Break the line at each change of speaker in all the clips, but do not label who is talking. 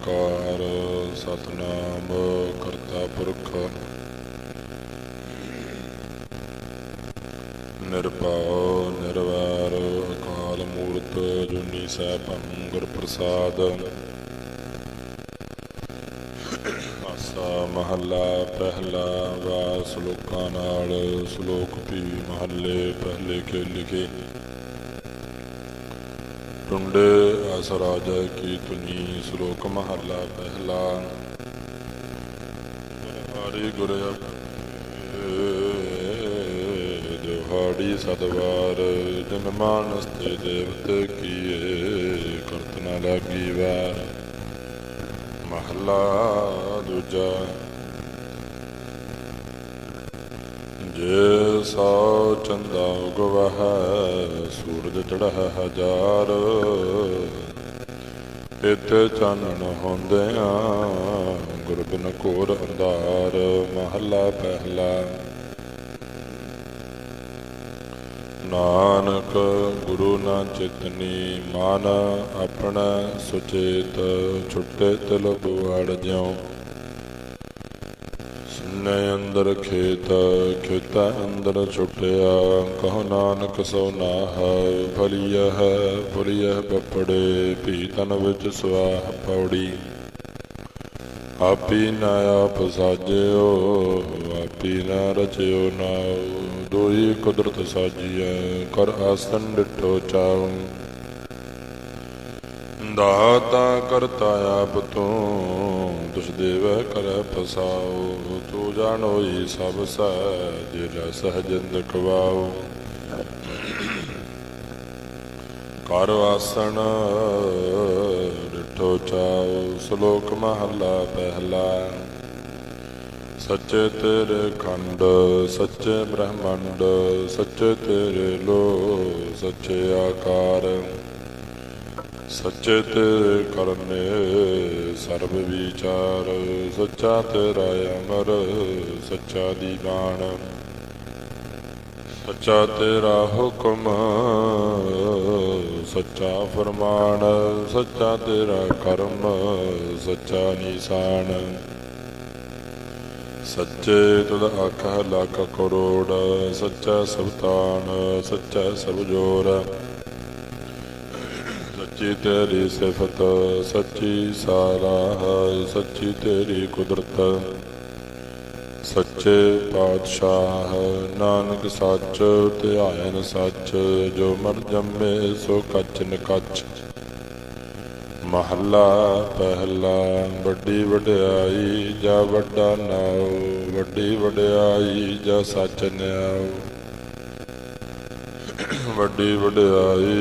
ਓੰਕਾਰ ਸਤਿਨਾਮ ਕਰਤਾ ਪੁਰਖ ਨਿਰਭਉ ਨਿਰਵੈਰ ਅਕਾਲ ਮੂਰਤ ਅਜੂਨੀ ਸੈਭੰ ਗੁਰ ਪ੍ਰਸਾਦ। ਆਸਾ ਮਹੱਲਾ ਪਹਿਲਾ। ਵਾ ਸਲੋਕਾਂ ਨਾਲ ਸਲੋਕ ਵੀ ਮਹੱਲੇ ਪਹਿਲੇ ਕੇ ਲਿਖੇ। ਟੁੰਡੇ ਅਸ ਰਾਜਾ ਕੀ ਧੁਨੀ। ਸਲੋਕ ਮਹੱਲਾ ਪਹਿਲਾ। ਹਰਿ ਗੁਰ ਦਿਹਾੜੀ ਸਤਵਾਰ ਜਨ ਮਾਨਸ ਤੇ ਦੇਵਤ ਕੀਏ ਕਰਤ ਨ ਲਾਗੀ ਵਾਰ। ਮਹੱਲਾ ਦੂਜਾ। ਜੇ ਸੌ ਚੰਦਾ ਉਗਵਹਿ ਸੂਰਜ ਚੜ੍ਹੈ ਹਜ਼ਾਰ। ਇੱਥੇ ਚਾਨਣ ਹੁੰਦਿਆਂ ਗੁਰ ਬਿਨ ਘੋਰ ਅੰਧਾਰ। ਮਹੱਲਾ ਪਹਿਲਾ। ਨਾਨਕ ਗੁਰੂ ਨਾ ਚਿਤਨੀ ਮਨ ਆਪਣਾ ਸੁਚੇਤ। ਛੁੱਟੇ ਤਿਲ ਬੁਆੜ ਜਿਉ ਸੁਨੇ ਅੰਦਰ ਖੇਤ। ਖੇਤਾ ਅੰਦਰ ਛੁੱਟਿਆ ਕਹੋ ਨਾਨਕ ਸੋ ਨਾਹ। ਫਲੀਹ ਬੱਪੜੇ ਭੀ ਤਨ ਵਿੱਚ ਸੁਆਹ ਪੌੜੀ। ਆਪੀ ਨ ਆਪ ਸਾਜਿਓ ਆਪੀ ਨ ਰਚਿਓ ਨਾਉ। ਦੋਈ ਕੁਦਰਤ ਸਾਜੀਐ ਕਰ ਆਸਨ ਡਿਠੋ ਚਾਉ। ਦਾਤਾ ਕਰਤਾ ਆਪ ਤੂੰ ਤੁਸ ਦੇਵੈ ਕਰੈ ਪਸਾਉ। ਤੂੰ ਜਾਣੋਈ ਸਭ ਸਹਿ ਜੇ ਸਹਜਿੰਦ ਖਵਾਉ। ਕਰ ਆਸਣ ਡਿਠੋ ਚਾਉ। ਸਲੋਕ ਮਹੱਲਾ ਪਹਿਲਾ। ਸੱਚੇ ਤੇਰੇ ਖੰਡ ਸੱਚੇ ਬ੍ਰਹਮੰਡ। ਸੱਚੇ ਤੇਰੇ ਲੋ ਸੱਚੇ ਆਕਾਰ। ਸੱਚੇ ਤੇਰੇ ਕਰਨੇ ਸਰਬ ਵਿਚਾਰ। ਸੱਚਾ ਤੇਰਾ ਅਮਰ ਸੱਚਾ ਦੀਵਾਨ। ਸੱਚਾ ਤੇਰਾ ਹੁਕਮ ਸੱਚਾ ਫਰਮਾਨ। ਸੱਚਾ ਤੇਰਾ ਕਰਮ ਸੱਚਾ ਨਿਸ਼ਾਨ। ਸੱਚੇ ਤੁਧ ਆਖਹਿ ਲੱਖ ਕਰੋੜ। ਸੱਚਾ ਸਬਤਾਨ ਸੱਚਾ ਸਭ ਜੋਰ। ਸੱਚੀ ਤੇਰੀ ਸਿਫਤ ਸੱਚੀ ਸਾਰਾਹ। ਸੱਚੀ ਤੇਰੀ ਕੁਦਰਤ ਸੱਚੇ ਪਾਤਸ਼ਾਹ। ਨਾਨਕ ਸੱਚ ਧਿਆਇਨ ਸੱਚ ਜੋ ਮਰ ਜੰਮੇ ਸੋ ਕੱਚ ਨਿਕੱਚ। ਮਹੱਲਾ ਪਹਿਲਾ। ਵੱਡੀ ਵਡਿਆਈ ਜਾ ਵੱਡਾ ਨਾਉ। ਵੱਡੀ ਵਡਿਆਈ ਜਾ ਸੱਚ ਨਿਆਉ। ਵੱਡੀ ਵਡਿਆਈ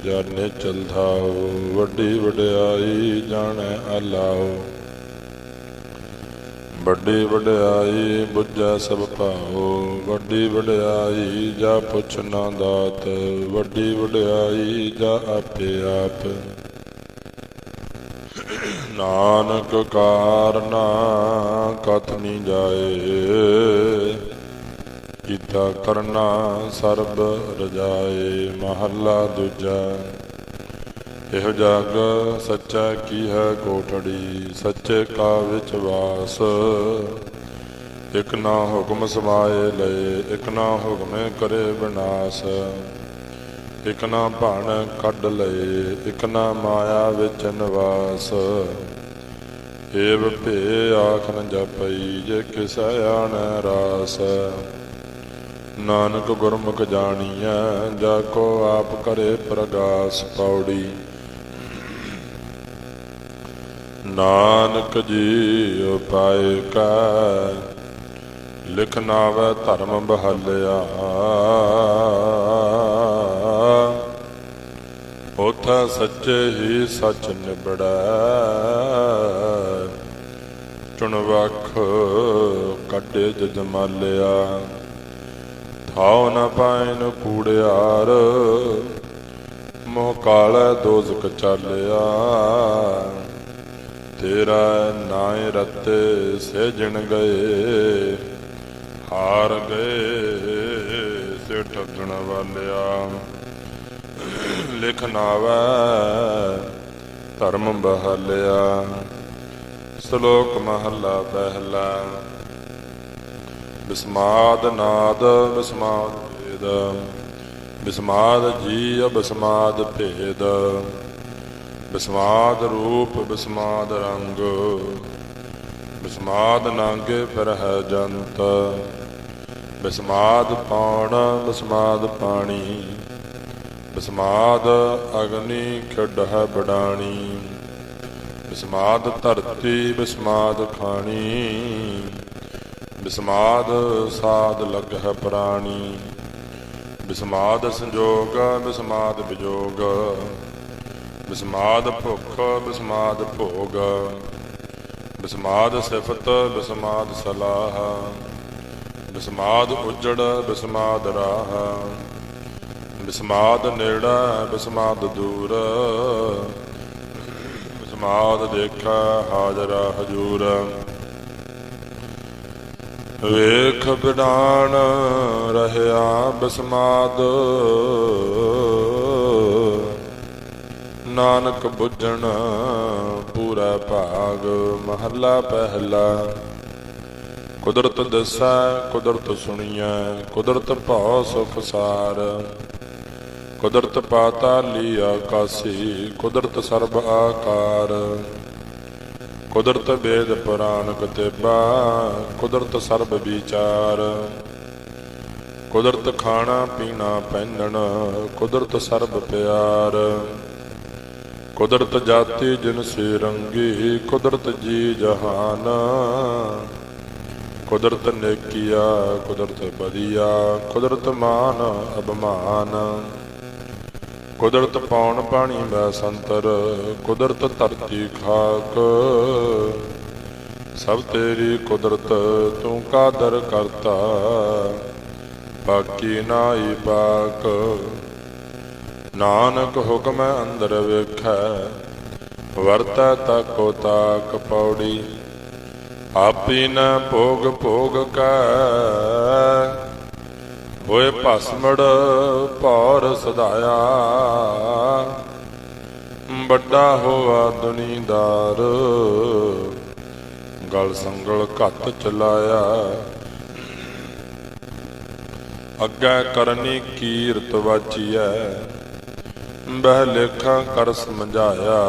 ਜਾਣੇ ਚਲਥਾਉ। ਵੱਡੀ ਵਡਿਆਈ ਜਾਣੈ ਅਲਾਉ। ਵੱਡੀ ਵਡਿਆਈ ਬੁੱਝੈ ਸਭ ਭਾਉ। ਵੱਡੀ ਵਡਿਆਈ ਜਾ ਪੁੱਛ ਨਾ ਦਾਤ। ਵੱਡੀ ਵਡਿਆਈ ਜਾ ਆਪੇ ਆਪ। ਨਾਨਕ ਕਾਰਨਾ ਕਥ ਨੀ ਜਾਏ। ਕੀਤਾ ਕਰਨਾ ਸਰਬ ਰਜਾਏ। ਮਹੱਲਾ ਦੂਜਾ। ਇਹੋ ਜਗ ਸੱਚਾ ਕੀ ਹੈ ਕੋਠੜੀ। ਸੱਚੇ ਕਾ ਵਿੱਚ ਵਾਸ। ਇਕ ਨਾ ਹੁਕਮ ਸਮਾਏ ਲਏ ਇਕ ਨਾ ਹੁਕਮੇ ਕਰੇ ਵਿਨਾਸ਼। ਇਕ ਨਾ ਭਣ ਕੱਢ ਲਏ ਇਕ ਨਾ ਮਾਇਆ ਵਿੱਚ ਨਿਵਾਸ। ਏਵ ਭੇ ਆਖ ਨ ਜਪਈ ਜੇ ਕਿਸੈ ਆਣੈ ਰਾਸ। ਨਾਨਕ ਗੁਰਮੁਖ ਜਾਣੀਐ ਜਾ ਕੋ ਆਪ ਕਰੇ ਪ੍ਰਗਾਸ। ਪੌੜੀ। ਨਾਨਕ ਜੀਉ ਪਾਇ ਕੈ ਲਿਖ ਨਾਵੈ ਧਰਮ ਬਹਾਲਿਆ। ਉਥੈ ਸੱਚੇ ਹੀ ਸੱਚ ਨਿਬੜੈ। ਚੁਣ ਵਖ ਕੱਢੇ ਜਜਮਾਲਿਆ। ਥਾਉ ਨ ਪਾਇਨ ਕੂੜਿਆਰ ਮੋਹ ਕਾਲੈ ਦੋਜ਼ਖ ਚਾਲਿਆ। ਤੇਰਾ ਨਾਇ ਰਤੇ ਸੇਜਣ ਗਏ। ਹਾਰ ਗਏ ਸੇ ਠੱਗਣ ਵਾਲਿਆ। ਲਿਖ ਨਾਵੈ ਧਰਮ ਬਹਾਲਿਆ। ਸ਼ਲੋਕ ਮਹੱਲਾ ਪਹਿਲਾ। ਬਿਸਮਾਦ ਨਾਦ ਬਿਸਮਾਦ ਭੇਦ, ਬਿਸਮਾਦ ਜੀ ਬਿਸਮਾਦ ਭੇਦ, ਬਿਸਮਾਦ ਰੂਪ ਬਿਸਮਾਦ ਰੰਗ, ਬਿਸਮਾਦ ਨਾਂਗੇ ਫਿਰ ਹੈ ਜੰਤ, ਬਿਸਮਾਦ ਪੌਣ ਬਿਸਮਾਦ ਪਾਣੀ, ਬਿਸਮਾਦ ਅਗਨੀ ਖਿੜ ਹੈ ਬਡਾਣੀ, ਬਿਸਮਾਦ ਧਰਤੀ ਬਿਸਮਾਦ ਖਾਣੀ, ਬਿਸਮਾਦ ਸਾਧ ਲਗ ਹੈ ਪ੍ਰਾਣੀ, ਬਿਸਮਾਦ ਸੰਜੋਗ ਬਿਸਮਾਦ ਵਿਜੋਗ, ਬਿਸਮਾਦ ਭੁੱਖ ਬਿਸਮਾਦ ਭੋਗ, ਬਿਸਮਾਦ ਸਿਫਤ ਬਿਸਮਾਦ ਸਲਾਹ, ਬਿਸਮਾਦ ਉਜੜ ਬਿਸਮਾਦ ਰਾਹ, ਬਿਸਮਾਦ ਨੇੜਾ ਬਿਸਮਾਦ ਦੂਰ, ਬਿਸਮਾਦ ਦੇਖਾ ਹਾਜ਼ਰਾ ਹਜੂਰ, ਵੇਖ ਬਿਡਾਣ ਰਹਿਆ ਬਿਸਮਾਦ, ਨਾਨਕ ਬੁੱਝਣ ਪੂਰਾ ਭਾਗ। ਮਹੱਲਾ ਪਹਿਲਾ। ਕੁਦਰਤ ਦਸੈ ਕੁਦਰਤ ਸੁਣੀਐ, ਕੁਦਰਤ ਭਉ ਸੁਖ ਸਾਰ, ਕੁਦਰਤ ਪਾਤਾਲੀ ਆਕਾਸੀ, ਕੁਦਰਤ ਸਰਬ ਆਕਾਰ, ਕੁਦਰਤ ਵੇਦ ਪੁਰਾਨ ਕਤੇਬਾ, ਕੁਦਰਤ ਸਰਬ ਵਿਚਾਰ, ਕੁਦਰਤ ਖਾਣਾ ਪੀਣਾ ਪਹਿਨਣ, ਕੁਦਰਤ ਸਰਬ ਪਿਆਰ, ਕੁਦਰਤ ਜਾਤੀ ਜਿਨਸੀ ਰੰਗੀ, ਕੁਦਰਤ ਜੀ ਜਹਾਨ, ਕੁਦਰਤ ਨੇਕੀਆ ਕੁਦਰਤ ਬਦੀਆ, ਕੁਦਰਤ ਮਾਨ ਅਭਮਾਨ, ਕੁਦਰਤ ਪੌਣ ਪਾਣੀ ਮੈਂ ਸੰਤਰ, ਕੁਦਰਤ ਧਰਤੀ ਖਾਕ, ਸਭ ਤੇਰੀ ਕੁਦਰਤ ਤੂੰ ਕਾਦਰ ਕਰਤਾ, ਬਾਕੀ ਨਾਈ ਪਾਕ। ਨਾਨਕ ਹੁਕਮ ਅੰਦਰ ਵੇਖੈ, ਵਰਤੈ ਤਾਕੋ ਤਾਕ ਪੌੜੀ, ਆਪੀ ਨ ਭੋਗ ਭੋਗ ਕੈ, ਹੋਏ ਭਸਮੜ ਭੌਰ ਸਦਾਇਆ, ਵੱਡਾ ਹੋਆ ਦੁਨੀਦਾਰ, ਗਲ ਸੰਗਲ ਘੱਤ ਚਲਾਇਆ, ਅੱਗੇ ਕਰਨੀ ਕੀਰਤ ਵਾਚੀਐ, ਬਹਿ ਲੇਖਾਂ ਕਰ ਸਮਝਾਇਆ,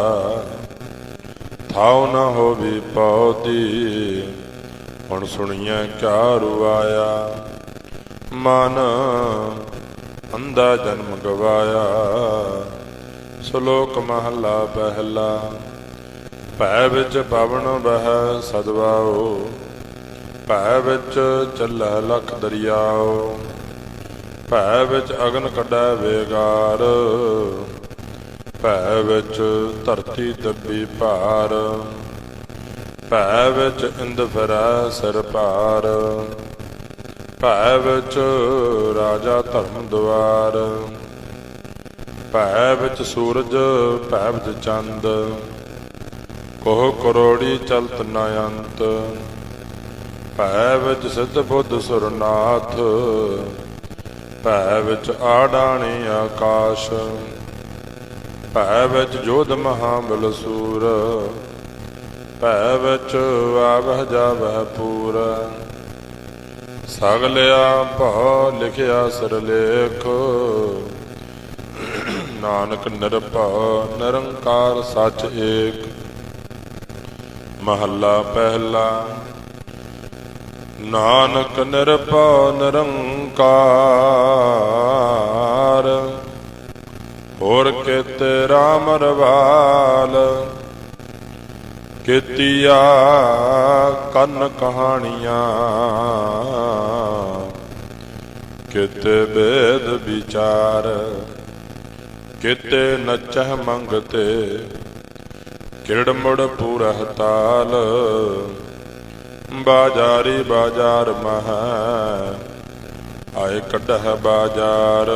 ਥਾਉ ਨ ਹੋਵੀ ਪਉਦੀ, ਹੁਣ ਸੁਣੀਐ ਕਿਆ ਰੁਆਇਆ, ਮਨ ਅੰਧਾ ਜਨਮ ਗਵਾਇਆ। ਸ਼ਲੋਕ ਮਹੱਲਾ ਪਹਿਲਾ। ਭੈ ਵਿੱਚ ਪਵਨ ਬਹਿ ਸਦਵਾਓ, ਭੈ ਵਿੱਚ ਚੱਲੈ ਲਖ ਦਰਿਆਓ, ਭੈ ਵਿੱਚ ਅਗਨ ਕੱਢੈ ਵੇਗਾਰ, ਭੈ ਵਿੱਚ ਧਰਤੀ ਦੱਬੀ ਭਾਰ, ਭੈ ਵਿੱਚ ਇੰਦ ਫਿਰੈ ਸਿਰ ਭਾਰ, ਭੈ ਵਿੱਚ ਰਾਜਾ ਧਰਮ ਦੁਆਰ, ਭੈ ਵਿੱਚ ਸੂਰਜ ਭੈ ਵਿੱਚ ਚੰਦ, ਕੋਹ ਕਰੋੜੀ ਚਲਤ ਨ ਅੰਤ, ਭੈ ਵਿੱਚ ਸਿੱਧ ਬੁੱਧ ਸੁਰਨਾਥ, ਭੈ ਵਿੱਚ ਆਡਾਣੀ ਆਕਾਸ਼, ਭੈ ਵਿੱਚ ਜੋਧ ਮਹਾਬਲ ਸੂਰ, ਭੈ ਵਿੱਚ ਆਵਹਿ ਜਾਵਹਿ ਪੂਰ, ਸਗਲਿਆ ਭਉ ਲਿਖਿਆ ਸਿਰਲੇਖ, ਨਾਨਕ ਨਿਰਭਉ ਨਿਰੰਕਾਰ ਸੱਚ ਏਕ। ਮਹੱਲਾ ਪਹਿਲਾ। ਨਾਨਕ ਨਿਰਭਉ ਨਿਰੰਕਾਰ, ਹੋਰ ਕੇਤੇ ਰਾਮ ਰਵਾਲ, ਕੀਤੀਆ ਕੰਨ ਕਹਾਣੀਆਂ, ਕਿਤੇ ਵੇਦ ਵਿਚਾਰ, ਕਿਤੇ ਨਚਹਿ ਮੰਗਤੇ, ਕਿਰੜ ਮੁੜ ਪੂਰਹ ਤਾਲ, ਬਾਜਾਰੀ ਬਾਜ਼ਾਰ ਮਹ, ਆਏ ਕੱਢਹਿ ਬਾਜ਼ਾਰ,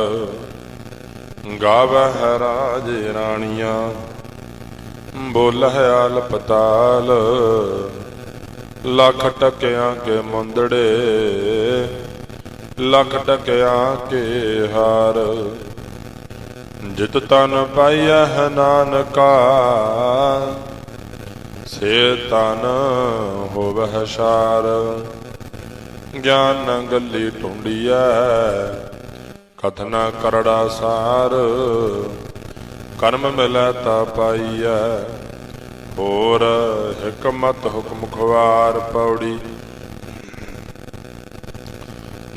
ਗਾਵਹਿ ਰਾਜ ਰਾਣੀਆਂ, ਬੋਲਹਿ ਆਲ ਪਤਾਲ, ਲੱਖ ਟਕਿਆਂ ਕੇ ਮੁੰਦੜੇ, ਲੱਖ ਟਕਿਆਂ ਕੇ ਹਾਰ, ਜਿਤ ਤਨ ਪਾਈਐ ਨਾਨਕਾ ਸੇ ਤਨ ਹੋਵਹਿ ਸਾਰ। ਗਿਆਨ ਨ ਗੱਲੀ ਢੂੰਡੀਐ ਕਥਨਾ ਕਰੜਾ ਸਾਰ। ਕਰਮ ਮਿਲੈ ਤਾ ਪਾਈਐ ਹੋਰ ਹਿਕਮਤ ਹੁਕਮ ਖਵਾਰ। ਪੌੜੀ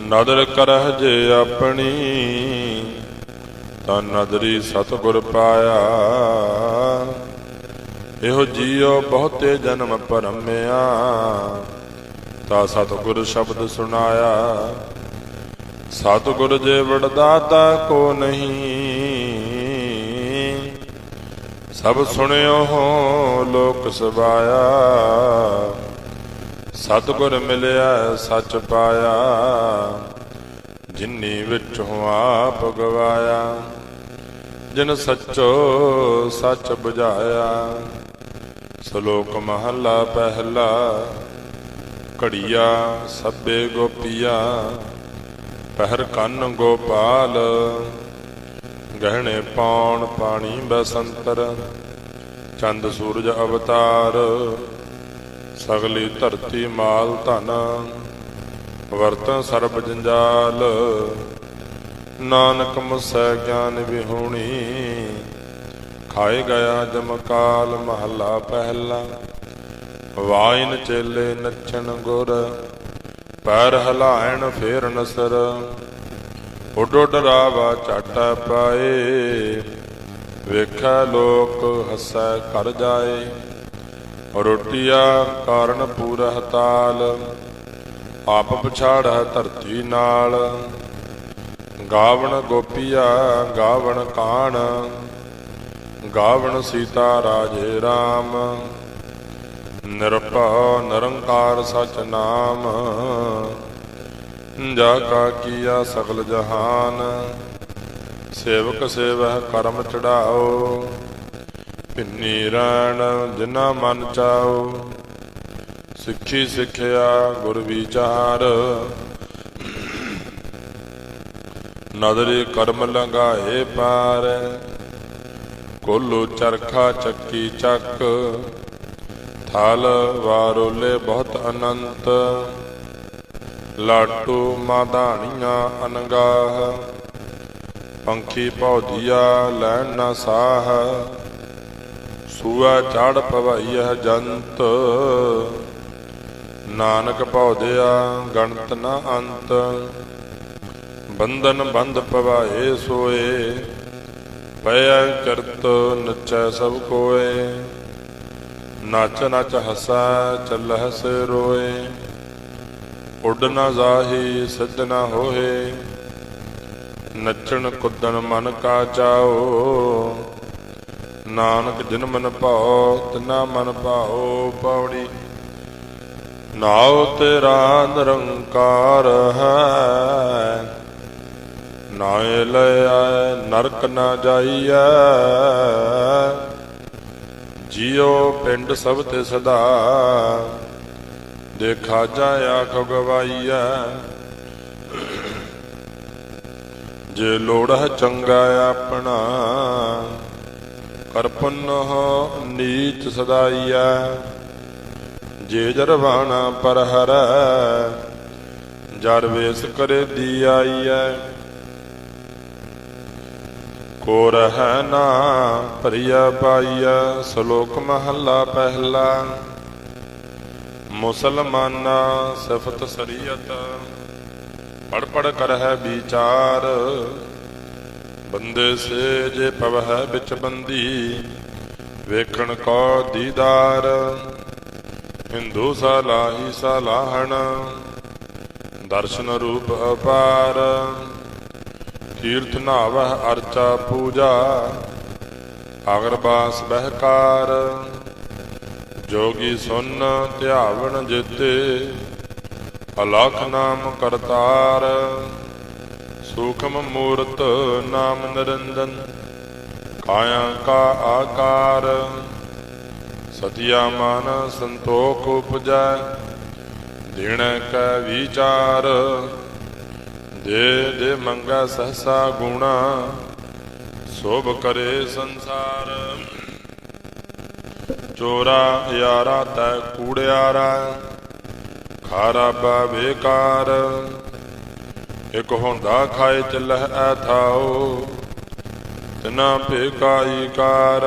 ਨਦਰ ਕਰਹਿ ਜੇ ਆਪਣੀ ਤਾਂ ਨਦਰੀ ਸਤਿਗੁਰ ਪਾਇਆ। ਇਹੋ ਜੀਉ ਬਹੁਤੇ ਜਨਮ ਭਰਮਿਆ ਤਾ ਸਤਿਗੁਰ ਸ਼ਬਦ ਸੁਣਾਇਆ। ਸਤਿਗੁਰ ਜੇ ਵਡਦਾਤਾ ਕੋ ਨਹੀਂ ਸਭ ਸੁਣਿਓ ਹੋ ਲੋਕ ਸਬਾਇਆ। ਸਤਿਗੁਰ ਮਿਲਿਆ ਸੱਚ ਪਾਇਆ ਜਿਨੀ ਵਿੱਚੋਂ ਆਪ ਗਵਾਇਆ। ਜਿਨ ਸੱਚੋ ਸੱਚ ਬੁਝਾਇਆ। ਸ਼ਲੋਕ ਮਹਲਾ ਪਹਿਲਾ। ਘੜੀਆ ਸਭੇ ਗੋਪੀਆ ਪਹਿਰ ਕੰਨ ਗੋਪਾਲ। ਗਹਿਣੇ ਪਾਉਣ ਪਾਣੀ ਬਸੰਤਰ ਚੰਦ ਸੂਰਜ ਅਵਤਾਰ। ਸਗਲੀ ਧਰਤੀ ਮਾਲ ਧਨ ਵਰਤਨ ਸਰਬ ਜੰਜਾਲ। ਨਾਨਕ ਮੁਸੈ ਗਿਆਨ ਵਿਹੂਣੀ ਖਾਏ ਗਿਆ ਜਮਕਾਲ। ਮਹੱਲਾ ਪਹਿਲਾ। ਵਾਇਨ ਚੇਲੇ ਨੱਚਣ ਗੁਰ ਪੈਰ ਹਿਲਾਇਣ ਫੇਰ ਨਸਰ। ਉੱਡ ਉੱਡ ਰਾਵਾ ਝਾਟਾ ਪਾਏ ਵੇਖੈ ਲੋਕ ਹੱਸੈ ਘਰ ਜਾਏ। ਰੋਟੀਆ ਕਾਰਨ ਪੂਰਹ ਤਾਲ ਆਪ ਪਛਾੜੈ ਧਰਤੀ ਨਾਲ। ਗਾਵਣ ਗੋਪੀਆ ਗਾਵਣ ਕਾਣ ਗਾਵਣ ਸੀਤਾ ਰਾਜੇ ਰਾਮ। ਨਿਰਭਉ ਨਿਰੰਕਾਰ ਸਚ ਨਾਮ ਜਾ ਕਾ ਕੀਆ ਸਗਲ ਜਹਾਨ। ਸੇਵਕ ਸੇਵਹਿ ਕਰਮ ਚੜਾਓ ਭਿੰਨੀ ਰੈਣ ਜਿਨਾ ਮਨ ਚਾਓ। ਸਿੱਖੀ ਸਿੱਖਿਆ ਗੁਰ ਵਿਚਾਰ ਨਦਰੇ ਕਰਮ ਲੰਘਾਏ ਪਾਰ। ਕੋਲੂ ਚਰਖਾ ਚੱਕੀ ਚੱਕ ਥਲ ਵਾਰੋਲੇ ਬਹੁਤ ਅਨੰਤ। ਲਾਟੂ ਮਾਧਾਣੀਆਂ ਅਨਗਾਹ ਪੰਖੀ ਪੌਧੀਆ ਲੈਣ ਨਾ ਸਾਹ। ਸੂਆ ਚੜ ਪਵਾਈਐ ਜੰਤ ਨਾਨਕ ਪੌਧਿਆ ਗਣਤ ਨਾ ਅੰਤ। ਬੰਧਨ ਬੰਧ ਪਵਾਏ ਸੋਏ ਪਿਆ ਕਰਤ ਨਚੈ ਸਭ ਕੋਏ। ਨਚ ਨਚ ਹਸੈ ਚੱਲਹਿ ਸੇ ਰੋਏ। ਉੱਡ ਨਾ ਜਾਹੀ ਸਿੱਧ ਨਾ ਹੋਏ। ਨੱਚਣ ਕੁੱਦਣ ਮਨ ਕਾ ਚਾਓ। ਨਾਨਕ ਜਿਨ ਮਨ ਭਾਉ ਤਿਨਾ ਮਨ ਭਾਉ। ਪੌੜੀ ਨਾਉ ਤੇਰਾ ਨਿਰੰਕਾਰ ਹੈ ਨਾਏ ਲੈ ਆਏ ਨਰਕ ਨਾ ਜਾਈਐ। ਜੀਉ ਪਿੰਡ ਸਭ ਤੇ ਸਦਾ ਦੇਖਾ ਜਾ ਆਖ ਗਵਾਈਐ। ਜੇ ਲੋੜਹਿ ਚੰਗਾ ਆਪਣਾ ਕਰ ਪੁੰਨਹੁ ਨੀਚ ਸਦਾਈਐ। ਜੇ ਜਰਵਾਣਾ ਪਰ ਹਰੈ ਜਰ ਵੇਸ ਕਰੇ ਦੀ ਆਈਐ। ਕੋ ਰਹਿ ਨਾ ਭਰੀਆ ਪਾਈਐ। ਸ਼ਲੋਕ ਮਹੱਲਾ ਪਹਿਲਾ। ਮੁਸਲਮਾਨਾ ਸਿਫਤ ਸਰੀਅਤ ਪੜ ਪੜ ਕਰਹਿ ਵਿਚਾਰ। ਬੰਦੇ ਸੇ ਜੇ ਪਵਹਿ ਵਿੱਚ ਬੰਦੀ ਵੇਖਣ ਕੋ ਦੀਦਾਰ। ਹਿੰਦੂ ਸਲਾਹੀ ਸਲਾਹਣ ਦਰਸ਼ਨ ਰੂਪ ਅਪਾਰ। ਤੀਰਥ ਨਾਵਹਿ ਅਰਚਾ ਪੂਜਾ ਅਗਰਬਾਸ ਬਹਿਕਾਰ। ਜੋਗੀ ਸੁਨ ਧਿਆਵਣ ਜੇਤੇ ਅਲਖ ਨਾਮ ਕਰਤਾਰ। ਸੂਖਮ ਮੂਰਤ ਨਾਮ ਨਿਰੰਜਨ ਕਾਇਆ ਕਾ ਆਕਾਰ। ਸਤਿਆ ਮਨ ਸੰਤੋਖ ਉਪਜੈ ਦੇਣੈ ਕੈ ਵਿਚਾਰ। ਦੇ ਦੇ ਮੰਗਾ ਸਹਸਾ ਗੁਣਾ ਸੋਭ ਕਰੇ ਸੰਸਾਰ। ਚੋਰਾ ਯਾਰਾ ਤੈ ਕੂੜਿਆਰਾ, ਖਾਰਾ ਬਾ ਬੇਕਾਰ। ਇਕ ਹੁੰਦਾ ਖਾਏ ਚੱਲਹਿ ਐਥਾਓ, ਤਿਨਾ ਭੇਕਾਈ ਕਾਰ।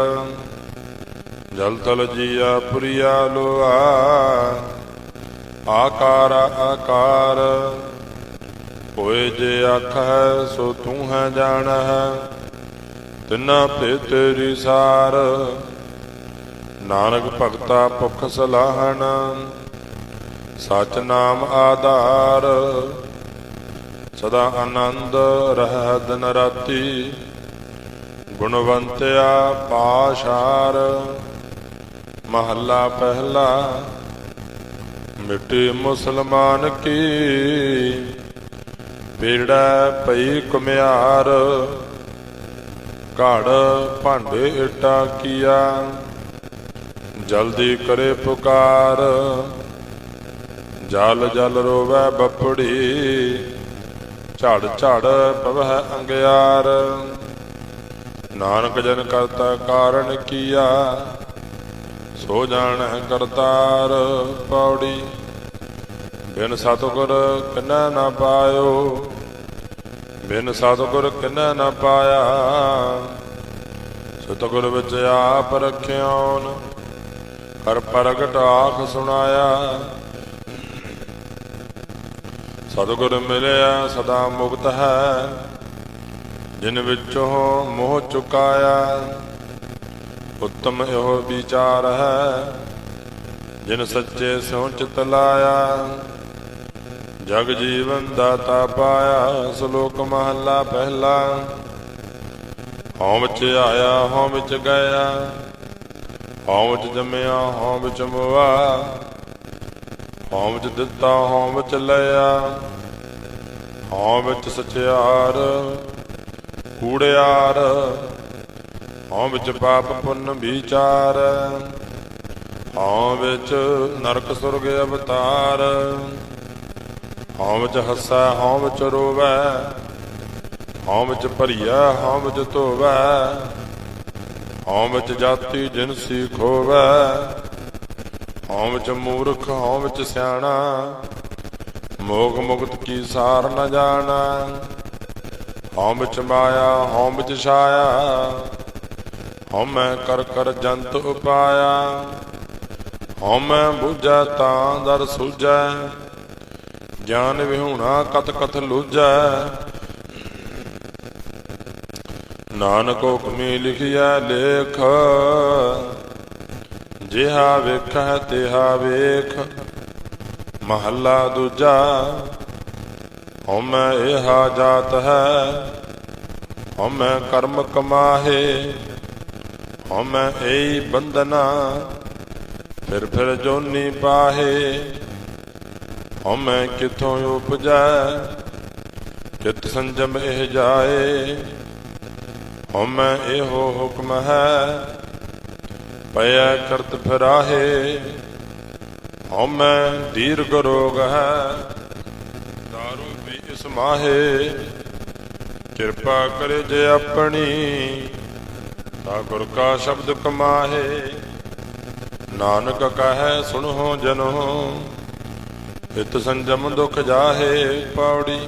ਜਲ ਥਲ ਜੀਆ ਪੁਰੀਆ ਲੋਆ, ਆਕਾਰ ਆਕਾਰ। ਹੋਏ ਜੇ ਆਖੈ ਸੋ ਤੂੰ ਹੈ ਜਾਣਹਿ, ਤਿਨਾ ਭੇ ਤੇਰੀ ਸਾਰ। ਨਾਨਕ ਭਗਤਾ ਭੁਖ ਸਲਾਹਣ, ਸਚ ਨਾਮ ਆਧਾਰ। ਸਦਾ ਆਨੰਦ ਰਹਿ ਦਿਨ ਰਾਤੀ, ਗੁਣਵੰਤਿਆ ਪਾਸ਼ਾਰ। ਮਹੱਲਾ ਪਹਿਲਾ। ਮਿੱਟੀ ਮੁਸਲਮਾਨ ਕੀ, ਪੀੜਾ ਪਈ ਕੁਮਿਆਰ। ਘੜ ਭਾਂਡੇ ਇੱਟਾ ਕੀਆ, ਜਲਦੀ ਕਰੇ ਪੁਕਾਰ। ਜਲ ਜਲ ਰੋਵੈ ਬਪੜੀ, ਝੜ ਝੜ ਪਵਹਿ ਅੰਗਿਆਰ। ਨਾਨਕ ਜਨ ਕਰਤਾ ਕਾਰਨ ਕੀਆ, ਸੋ ਜਾਣੈ ਕਰਤਾਰ। ਪੌੜੀ। ਬਿਨ ਸਤਿਗੁਰ ਕਿਨੈ ਨਾ ਪਾਇਓ, ਬਿਨ ਸਤਿਗੁਰ ਕਿਨੈ ਨਾ ਪਾਇਆ। ਸਤਿਗੁਰ ਵਿੱਚ ਆਪ ਰਖਿਆਉਨ, ਹਰ ਪ੍ਰਗਟ ਆਖ ਸੁਣਾਇਆ। ਸਤਿਗੁਰ ਮਿਲਿਆ ਸਦਾ ਮੁਕਤ ਹੈ, ਜਿਨ ਵਿੱਚੋਂ ਮੋਹ ਚੁਕਾਇਆ। ਉੱਤਮ ਇਹੋ ਵਿਚਾਰ ਹੈ, ਜਿਨ ਸੱਚੇ ਸਿਉ ਚਿਤ ਲਾਇਆ। ਜਗ ਜੀਵਨ ਦਾਤਾ ਪਾਇਆ। ਸ਼ਲੋਕ ਮਹੱਲਾ ਪਹਿਲਾ। ਹਉ ਵਿੱਚ ਆਇਆ ਹਉ ਵਿੱਚ ਗਿਆ, ਹਉ ਵਿੱਚ ਜੰਮਿਆ ਹਉ ਵਿੱਚ ਮੁਆ। ਹਉ ਵਿੱਚ ਦਿੱਤਾ ਹਉ ਵਿੱਚ ਲਿਆ, ਹਉ ਵਿੱਚ ਸਚਿਆਰ ਕੂੜਿਆਰ। ਹਉ ਵਿੱਚ ਪਾਪ ਪੁੰਨ ਵਿਚਾਰ, ਹਉ ਵਿੱਚ ਨਰਕ ਸੁਰਗ ਅਵਤਾਰ। ਹਉ ਵਿੱਚ ਹੱਸੈ ਹਉ ਵਿੱਚ ਰੋਵੈ, ਹਉ ਵਿੱਚ ਭਰੀਐ ਹਉ ਵਿੱਚ ਧੋਵੈ। ਹਉ ਵਿੱਚ ਜਾਤੀ ਜਿਨਸੀ ਖੋਵੈ, ਹਉ ਵਿੱਚ ਮੂਰਖ ਹਉ ਵਿੱਚ ਸਿਆਣਾ। ਮੋਖ ਮੁਕਤ ਕੀ ਸਾਰ ਨ ਜਾਣਾ, ਹਉ ਵਿੱਚ ਮਾਇਆ ਹਉ ਵਿੱਚ ਛਾਇਆ। ਹਉ ਮੈਂ ਕਰ ਕਰ ਜੰਤ ਉਪਾਇਆ, ਹਉ ਮੈਂ ਬੁਝੈ ਤਾਂ ਦਰ ਸੂਝੈ। ਗਿਆਨ ਵਿਹੂਣਾ ਕਤ ਕਤ ਲੂਝੈ, ਨਾਨਕ ਹੁਕਮੀ ਲਿਖਿਆ ਲੇਖ। ਜਿਹਾ ਵੇਖੈ ਤਿਹਾ ਵੇਖ। ਮਹੱਲਾ ਦੂਜਾ। ਹਉ ਮੈਂ ਇਹਾ ਜਾਤ ਹੈ, ਹਉ ਮੈਂ ਕਰਮ ਕਮਾਹੇ। ਹਉ ਮੈਂ ਏਈ ਬੰਧਨਾ, ਫਿਰ ਫਿਰ ਜੋਨੀ ਪਾਹੇ। ਹਉ ਮੈਂ ਕਿਥੋਂ ਉਪਜੈ, ਚਿਤ ਸੰਜਮ ਇਹ ਜਾਏ। ਹਉ ਮੈਂ ਇਹੋ ਹੁਕਮ ਹੈ, ਪਿਆ ਕਰਤ ਫਿਰਾਹੇ। ਹਉ ਮੈਂ ਦੀਰਘ ਰੋਗ ਹੈ, ਦਾਰੂ ਵੀ ਇਸ ਮਾਹੇ। ਕਿਰਪਾ ਕਰੇ ਜੇ ਆਪਣੀ, ਤਾ ਗੁਰ ਕਾ ਸ਼ਬਦ ਕਮਾਹੇ। ਨਾਨਕ ਕਹੈ ਸੁਣੋ ਜਨੋ, ਹਿਤ ਸੰਜਮ ਦੁਖ ਜਾਹੇ। ਪੌੜੀ।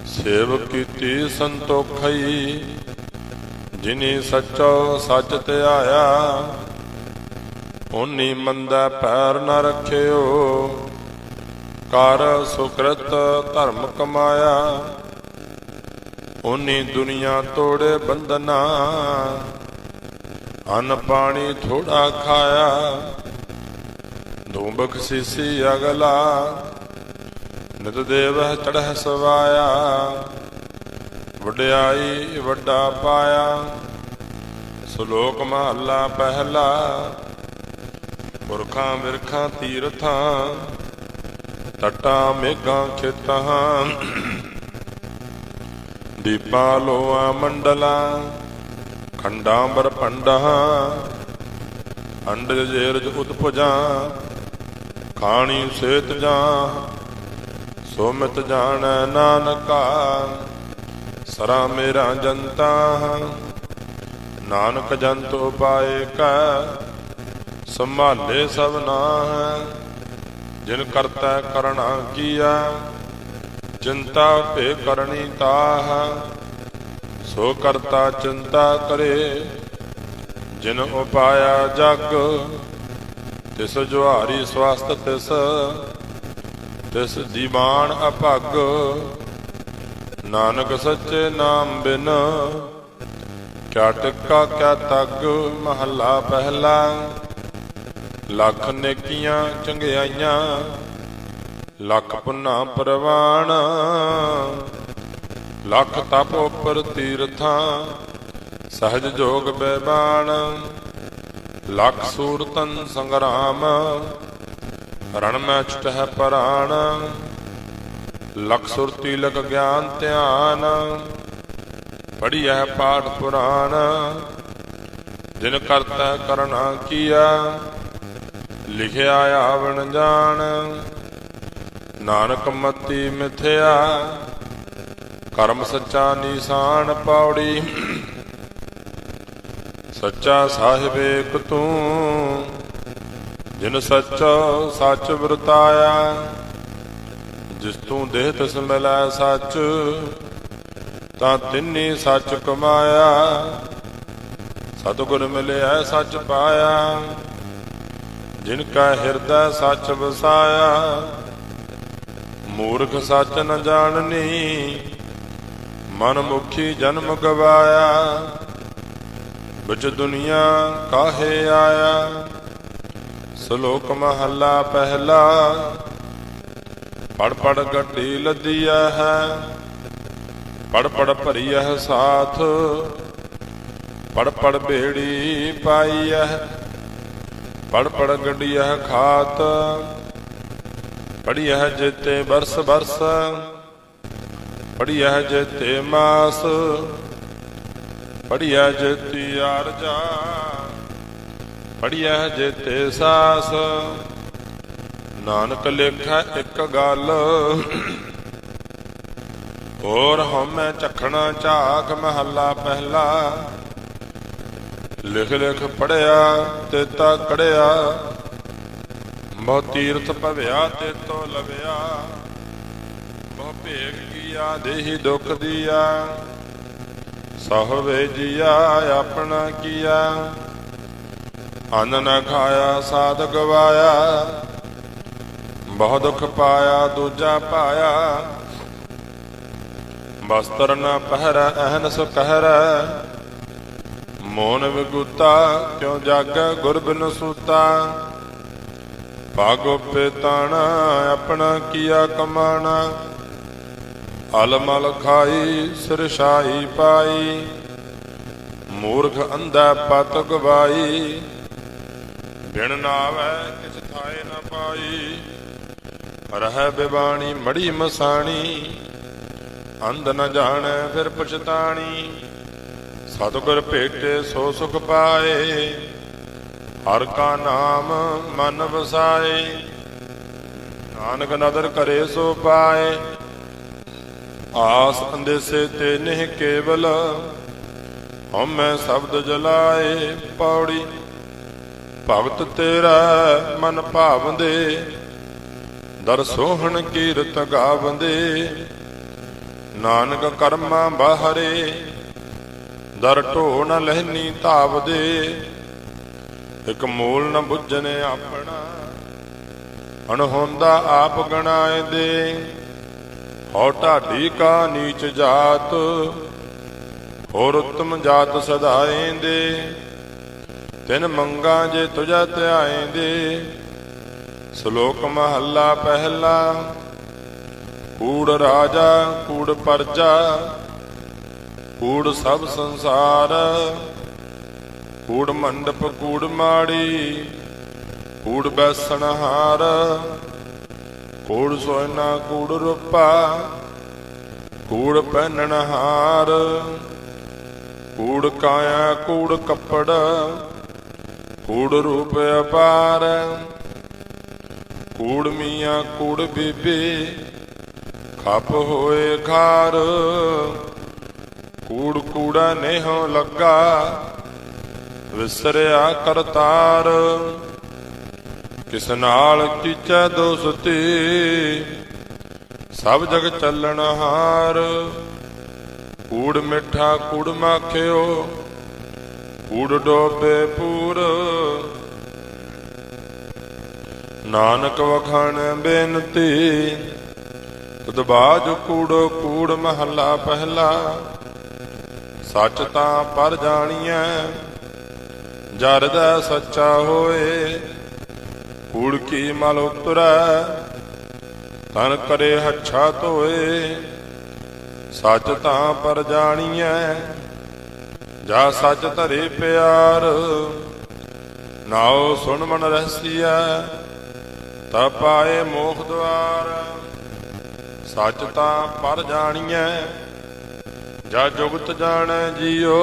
ਸੇਵ ਕੀਤੀ ਸੰਤੋਖਈ, ਜਿਨੀ ਸੱਚੋ ਸੱਚ ਧਿਆਇਆ। ਓਨੀ ਮੰਦਾ ਪੈਰ ਨ ਰੱਖਿਓ, ਕਰ ਸੁਕ੍ਰਿਤ ਧਰਮ ਕਮਾਇਆ। ਓਨੀ ਦੁਨੀਆ ਤੋੜੇ ਬੰਧਨਾ, ਅੰਨ ਪਾਣੀ ਥੋੜਾ ਖਾਇਆ। ਦੋ ਬਖਸ਼ੀਸੀ ਅਗਲਾ, ਨਿਤ ਦੇਵ ਚੜ੍ਹ ਸਵਾਇਆ। ਵਡਿਆਈ ਵੱਡਾ ਪਾਇਆ। ਸ਼ਲੋਕ ਮਹੱਲਾ ਪਹਿਲਾ। ਪੁਰਖਾਂ ਬਿਰਖਾਂ ਤੀਰਥਾਂ, ਤਟਾਂ ਮੇਘਾਂ ਖੇਤਾਂ। ਦੀਪਾਂ ਲੋਆਂ ਮੰਡਲਾਂ, ਖੰਡਾਂ ਬਰਪੰਡਾਂ। ਅੰਡਜ ਜੇਰਜ ਉਤਪੁਜਾਂ, ਖਾਣੀ ਸੇਤ ਜਾਂ। ਸੋ ਮਿਤ ਜਾਣੈ ਨਾਨਕਾ, सरा मेरा जनता नानक जंत उपाय का संभाले सब नाह जिन करता करना किया चिंता पे करनी ताह सो करता चिंता करे जिन उपाया जग तिस जुहारी स्वास्थ तिस दीवान अभग नानक सच्चे नाम बिन क्या टिक्का क्या तग महला पहला लख नेकियां चंगियाइयां लख पुन्ना परवान लख तप उपर तीर्थां सहज जोग बैबान लख सूरतन संग्राम रण में छुटह पराण लख सुरती लख ज्ञान ध्यान पढ़िया पाठ पुराण जिन करता करना किया लिखिया आवन जान नानक मती मिथ्या कर्म सच्चा निशान पौड़ी सच्चा साहिब एक तू जिन सच्चो सच वरताया जिस तू देह तिस मिलै सच तां तिन्नी सच कमाया सतगुर मिलिया सच पाया जिनका हृदय सच वसाया मूर्ख सच न जाननी मन मुखी जन्म गवाया बिच दुनिया काहे आया श्लोक महला पहला पढ़ पढ़ गड्डी लदिया है पढ़ पढ़ भरिया साथ पढ़ पढ़ बेड़ी पाई है पढ़ पढ़ गड्डिया खात पढ़िया जेते बरस बरस पढ़िया जेते मास पढ़िया जेती आरजा पढ़िया जेते सास नानक लेखा एक गल और हमें चखना झाक महला पहला लिख लिख पढ़िया तेता कढ़िया बहु तीर्थ भविया तेतो लविया बहु भेग किया देही दुख दिया सहवे जिया अपना किया अन्न न खाया साध गवाया बहु दुख पाया दूजा पाया वस्त्र न पहर अहन सो कहर मोन विगुता क्यों जाग गुर बिन सूता भागो पेताना अपना किया कमाना अलमल खाई सिरशाई पाई मूर्ख अंधा पत गवाई बिन नावै किछ थाए न पाई रह बिबाणी मड़ी मसाणी अंध न जाने फिर पछताणी सतगुर भेटे सो सुख पाए हर का नाम मन वसाए नानक नदर करे सो पाए आस अंदेसे ते नहीं केवल हमें शब्द जलाए पौड़ी भगत तेरा मन भावंदे दर सोहन कीरत गावंदे नानक कर्मा बाहरे दर ढो न लहनी धावदे एक मूल न बुझने अपना अणहोंदा आप गणाए दे हो ढाडी का नीच जात होर उत्तम जात सदाए दे तिन मंगा जे तुझा ध्याए दे श्लोक महला पहला कूड़ राजा कूड़ परजा कूड़ सब संसार कूड़ मंडप कूड़ माड़ी कूड़ बैसनहार कूड़ सोना कूड़ रूपा कूड़ पहननहार कूड़ काया कूड़ कपड़ कूड़ रूप अपार कूड़ मियाँ कूड़ बीबी खप होए खार ਕੂੜ ਕੂੜਾ ਨੇਹੋ ਲੱਗਾ, ਵਿਸਰਿਆ ਕਰਤਾਰ। ਕਿਸ ਨਾਲ ਕੀਚੈ ਦੋਸਤੀ, ਸਭ ਜਗ ਚੱਲਣ ਹਾਰ। ਕੂੜ ਮਿੱਠਾ ਕੂੜ ਮਾਖਿਓ, ਕੂੜ ਡੋਬੇ ਪੂਰ। ਨਾਨਕ ਵਖਾਣ ਬੇਨਤੀ, ਤੁਧ ਬਾਝ ਕੂੜੋ ਕੂੜ ਮਹੱਲਾ ਪਹਿਲਾ। ਸੱਚ ਤਾਂ ਪਰ ਜਾਣੀਐ, ਜਰ ਦਾ ਸੱਚਾ ਹੋਏ। ਕੂੜ ਕੀ ਮਲ ਉਤਰੈ, ਤਨ ਕਰੇ ਹੱਛਾ ਧੋਏ। ਸੱਚ ਤਾਂ ਪਰ ਜਾਣੀਐ, ਜਾ ਸੱਚ ਧਰੇ ਪਿਆਰ। ਨਾਉ ਸੁਣ ਮਨ ਰਹਿਸੀਐ, ਤਾ ਪਾਏ ਮੋਖ ਦੁਆਰ। ਸੱਚ ਤਾਂ ਪਰ ਜਾਣੀਐ, ਜਾ ਜੁਗਤ ਜਾਣੈ ਜੀਓ।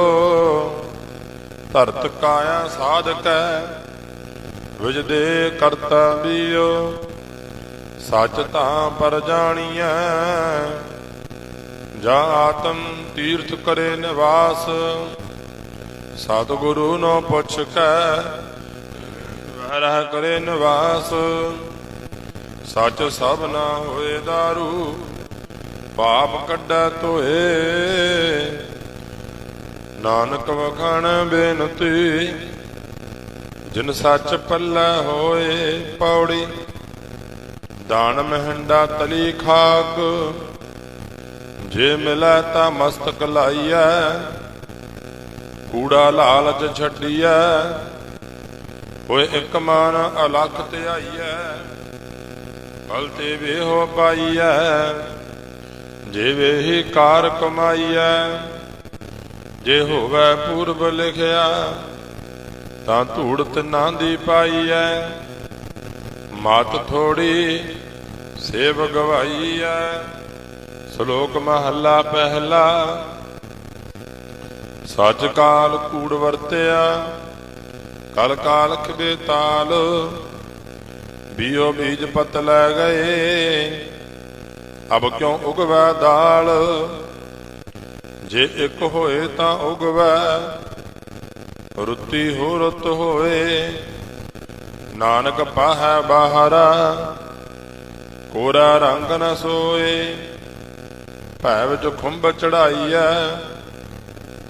ਧਰਤ ਕਾਇਆ ਸਾਧਕੈ, ਵਿਜ ਦੇ ਕਰਤਾ ਬੀਓ। ਸੱਚ ਤਾਂ ਪਰ ਜਾਣੀਐ, ਜਾ ਆਤਮ ਤੀਰਥ ਕਰੇ ਨਿਵਾਸ। ਸਤਿਗੁਰੂ ਨੋ ਪੁੱਛ ਕੈ, ਰਹਿ ਕਰੇ ਨਿਵਾਸ। ਸੱਚ ਸਭ ਨਾ ਹੋਏ ਦਾਰੂ, ਪਾਪ ਕੱਢੈ ਧੋਏ। ਨਾਨਕ ਵਖਾਣ ਬੇਨਤੀ, ਜਿਨ ਸੱਚ ਪੱਲੇ ਹੋਏ। ਪੌੜੀ ਦਾਨ ਮਹਿੰਡਾ ਤਲੀ ਖਾਕ, ਜੇ ਮਿਲੈ ਤਾਂ ਮਸਤਕ ਲਾਈਐ। ਕੂੜਾ ਲਾਲਚ ਛੱਡੀਐ, ਹੋਏ ਇੱਕ ਮਨ ਅਲਖ ਧਿਆਈਐ। ਬਲ ਤੇ ਵੇਹੋ ਪਾਈਐ, ਜੇ ਵੇਹੀ ਕਾਰ ਕਮਾਈਐ। ਜੇ ਹੋਵੇ ਪੂਰਬ ਲਿਖਿਆ, ਤਾਂ ਧੂੜ ਤਿਨਾਂ ਦੀ ਪਾਈਐ। ਮਤ ਥੋੜੀ ਸੇਵ ਗਵਾਈਐ। ਸ਼ਲੋਕ ਮਹੱਲਾ ਪਹਿਲਾ। ਸੱਚ ਕਾਲ ਕੂੜ ਵਰਤਿਆ, ਕਲ ਕਾਲਖ ਬੇਤਾਲ। ਬੀਓ ਬੀਜ ਪਤ ਲੈ ਗਏ, ਅਬ ਕਿਉਂ ਉਗਵੈ ਦਾਲ। ਜੇ ਇੱਕ ਹੋਏ ਤਾਂ ਉਗਵੈ, ਰੁੱਤੀ ਹੋ ਰੁੱਤ ਹੋਏ। ਨਾਨਕ ਪਾਹੈ ਬਾਹਰਾ, ਕੋਰਾ ਰੰਗ ਨ ਸੋਏ। ਭੈ ਵਿੱਚ ਖੁੰਭ ਚੜਾਈਐ,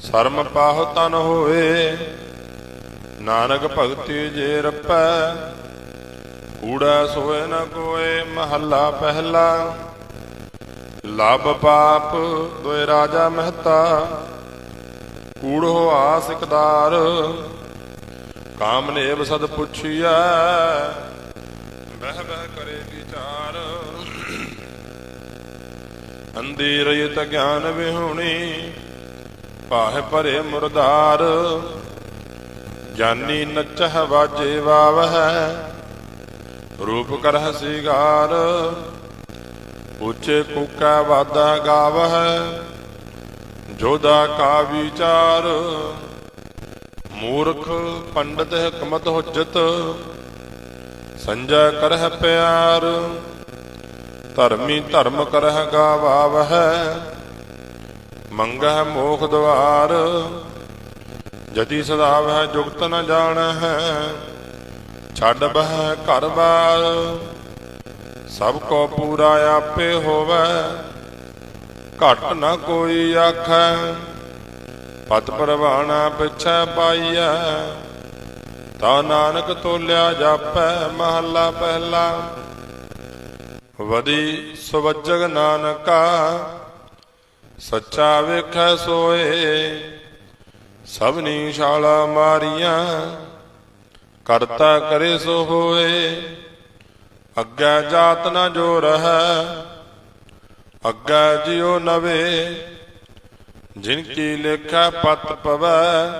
ਸ਼ਰਮ ਪਾਹੁ ਤਨ ਹੋਏ। ਨਾਨਕ ਭਗਤੀ ਜੇ ਰੱਪੈ, ਕੂੜਾ ਸੋਏ ਨ ਕੋਏ। ਮਹੱਲਾ ਪਹਿਲਾ। ਲੱਭ ਪਾਪ ਦੋਇ ਰਾਜਾ ਮਹਿਤਾ, ਕੂੜ ਹੋਆ ਸਿਕਦਾਰ। ਕਾਮਨੇਵ ਸਦ ਪੁੱਛੀਐ, ਬਹਿ ਬਹਿ ਕਰੇ ਵਿਚਾਰ। ਅੰਧੀ ਰਹਿਤ ਗਿਆਨ ਵਿਹੂਣੀ, ਪਾਹੇ ਭਰੇ ਮੁਰਦਾਰ। ਗਿਆਨੀ ਨਚਹਿ ਵਾਜੇ ਵਾਵਹਿ, ਰੂਪ ਕਰਹਿ ਸਿਗਾਰ। ਉੱਚੇ ਕੂਕੈ ਵਾਦਾ ਗਾਵਹਿ, ਜੋਦਾ ਕਾ ਵਿਚਾਰ। ਮੂਰਖ ਪੰਡਤ ਹਕਮਤ ਹੁਜਤ, ਸੰਜੈ ਕਰਹਿ ਪਿਆਰ। ਧਰਮੀ ਧਰਮ ਕਰਹਿ ਗਾਵਾਵਹਿ, ਮੰਗਹਿ ਮੋਖ ਦੁਆਰ। ਜਤੀ ਸਦਾਵਹਿ ਜੁਗਤ ਨ ਜਾਣਹਿ, ਛੱਡ ਬਹਿ ਘਰ ਬਾਰ। ਸਭ ਕੋ ਪੂਰਾ ਆਪੇ ਹੋਵੈ, ਘਟ ਨ ਕੋਈ ਆਖੈ। ਪਤ ਪਰਵਾਣਾ ਪਿਛੈ ਪਾਈਐ, ਤਾ ਨਾਨਕ ਤੋਲਿਆ ਜਾਪੈ। ਮਹੱਲਾ ਪਹਿਲਾ। ਵਦੀ ਸੁਵਜਗ ਨਾਨਕਾ, ਸੱਚਾ ਵੇਖੈ ਸੋਏ। ਸਭਨੀ ਛਾਲਾ ਮਾਰੀਆਂ, ਕਰਤਾ ਕਰੇ ਸੋ ਹੋਏ। ਅੱਗੇ ਜਾਤ ਨ ਜੋ ਰਹੈ, ਅੱਗੇ ਜਿਉ ਨਵੇ। ਜਿਨ ਕੀ ਲੇਖਾ ਪਤ ਪਵੈ,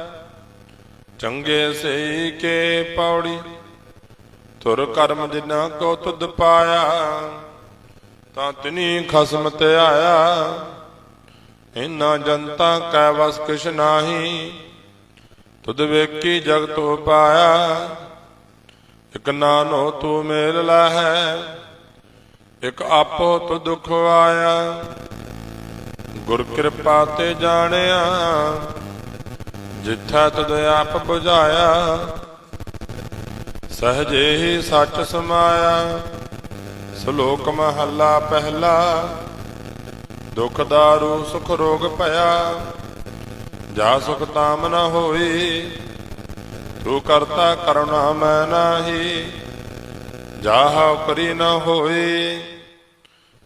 ਚੰਗੇ ਸਈ ਕੇ ਪੌੜੀ। ਤੁਰ ਕਰਮ ਜਿਨਾ ਕੋ ਤੁਧ ਪਾਇਆ, ਤਾਂ ਤਿਨੀ ਖਸਮ ਧਿਆਇਆ। ਇਨਾ ਜਨਤਾ ਕੈ ਵਸ ਕਿਛ ਨਾਹੀ, ਤੁਧ ਵੇਖੀ ਜਗਤ ਉਪਾਇਆ। ਇਕ ਨਾਨੋ ਤੂੰ ਮੇਲ ਲਾਹੈ, ਇਕ ਆਪੋ ਤੁ ਦੁਖ ਆਇਆ। ਗੁਰ ਕਿਰਪਾ ਤੇ ਜਾਣਿਆ, ਜਿੱਥੈ ਤੁਧ ਆਪ ਬੁਝਾਇਆ, ਸਹਜੇ ਹੀ ਸੱਚ ਸਮਾਇਆ। ਸ਼ਲੋਕ ਮਹੱਲਾ ਪਹਿਲਾ। ਦੁਖ ਦਾਰੂ ਸੁਖ ਰੋਗ ਭਇਆ, ਜਾ ਸੁਖ ਤਾਮ ਨ ਹੋਈ। ਤੂੰ ਕਰਤਾ ਕਰੁਣਾ ਮੈਂ ਨਾਹੀ, ਜਾਹਾ ਕਰੀ ਨ ਹੋਈ।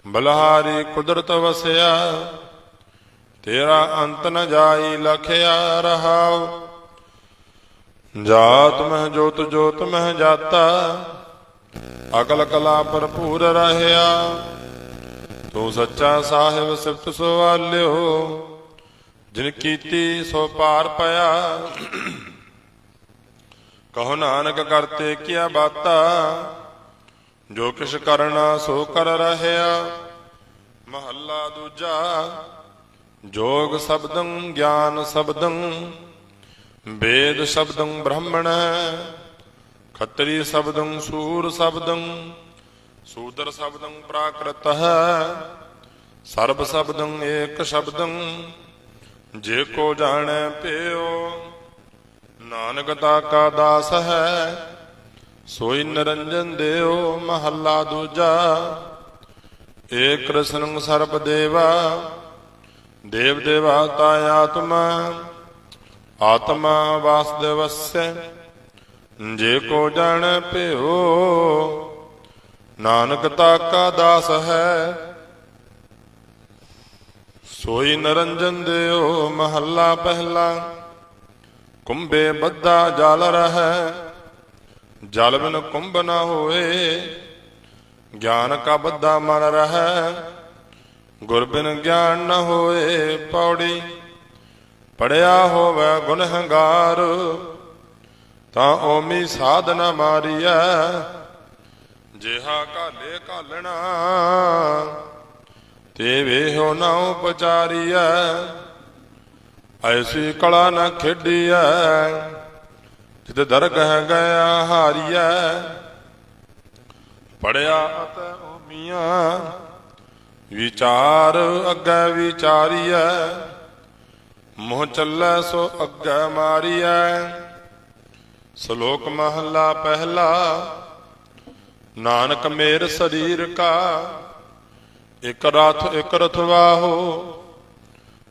ਬਲਹਾਰੀ ਕੁਦਰਤ ਵਸਿਆ, ਤੇਰਾ ਅੰਤ ਨ ਜਾਈ ਲਖਿਆ ਰਹਾਉ। ਜਾਤ ਮਹਿ ਜੋਤ ਜੋਤ ਮਹਿ ਜਾਤਾ, ਅਕਲ ਕਲਾ ਭਰਪੂਰ ਰਹਿਆ। ਤੂੰ ਸੱਚਾ ਸਾਹਿਬ ਸਿਫਤ ਸਵਾਲਿਓ, ਜਿਨ ਕੀਤੀ ਸੋ ਪਾਰ ਪਿਆ। ਕਹੋ ਨਾਨਕ ਕਰਤੇ ਕੀਆ ਬਾਤਾ, ਜੋ ਕਿਛ ਕਰਨਾ ਸੋ ਕਰ ਰਹਿਆ। ਮਹੱਲਾ ਦੂਜਾ। ਜੋਗ ਸ਼ਬਦੰ ਗਿਆਨ ਸ਼ਬਦੰ, ਵੇਦ ਸ਼ਬਦੰ ਬ੍ਰਹਮਣ। ਖੱਤਰੀ ਸ਼ਬਦੰ ਸੂਰ ਸ਼ਬਦੰ, ਸੂਦਰ ਸ਼ਬਦੰ ਪ੍ਰਾਕ੍ਰਿਤ ਹੈ। ਸਰਬ ਸ਼ਬਦੰ ਏਕ ਸ਼ਬਦੰ, ਜੇ ਕੋ ਜਾਣੈ ਪਿਓ। ਨਾਨਕ ਤਾ ਕਾ ਦਾਸ ਹੈ, ਸੋਈ ਨਿਰੰਜਨ ਦੇਉ। ਮਹੱਲਾ ਦੂਜਾ। ਏਕ ਕ੍ਰਿਸ਼ਨ ਸਰਬ ਦੇਵਾ, ਦੇਵ ਦੇਵਾਤਾ ਆਤਮਾ। ਆਤਮਾ ਵਾਸੁਦੇਵਸਯ, ਜੇ ਕੋ ਜਾਣੈ ਪਿਓ। ਨਾਨਕ ਤਾ ਕਾ ਦਾਸ ਹੈ, ਸੋਈ ਨਿਰੰਜਨ ਦੇਉ। ਮਹੱਲਾ ਪਹਿਲਾ। ਕੁੰਭੇ ਬੱਧਾ ਜਲ ਰਹੈ, ਜਲ ਬਿਨ ਕੁੰਭ ਨ ਹੋਏ। ਗਿਆਨ ਕਾ ਬੱਧਾ ਮਨ ਰਹੈ, ਗੁਰ ਬਿਨ ਗਿਆਨ ਨ ਹੋਏ। ਪੌੜੀ। ਪੜਿਆ ਹੋਵੇ ਗੁਨਹਗਾਰ, ਤਾਂ ਓਮੀ ਸਾਧ ਨ ਮਾਰੀਐ। ਜਿਹਾ ਘਾਲੇ ਘਾਲਣਾ, ਤੇ ਵੇਹੋ ਨ ਉਪਚਾਰੀਐ। ਐਸੀ ਕਲਾ ਨ ਖੇਡੀਐ, ਜਿਤ ਦਰਗਹਿ ਗਿਆ ਹਾਰੀਐ। ਪੜਿਆ ਅਤੇ ਓਮੀਆਂ, ਵਿਚਾਰ ਅੱਗੇ ਵਿਚਾਰੀਐ। ਮੋਹ ਚੱਲੈ ਸੋ ਅੱਗੇ ਮਾਰੀਐ। ਸ਼ਲੋਕ ਮਹੱਲਾ ਪਹਿਲਾ। ਨਾਨਕ ਮੇਰ ਸਰੀਰ ਕਾ, ਇਕ ਰਥ ਇਕ ਰਥਵਾਹੋ।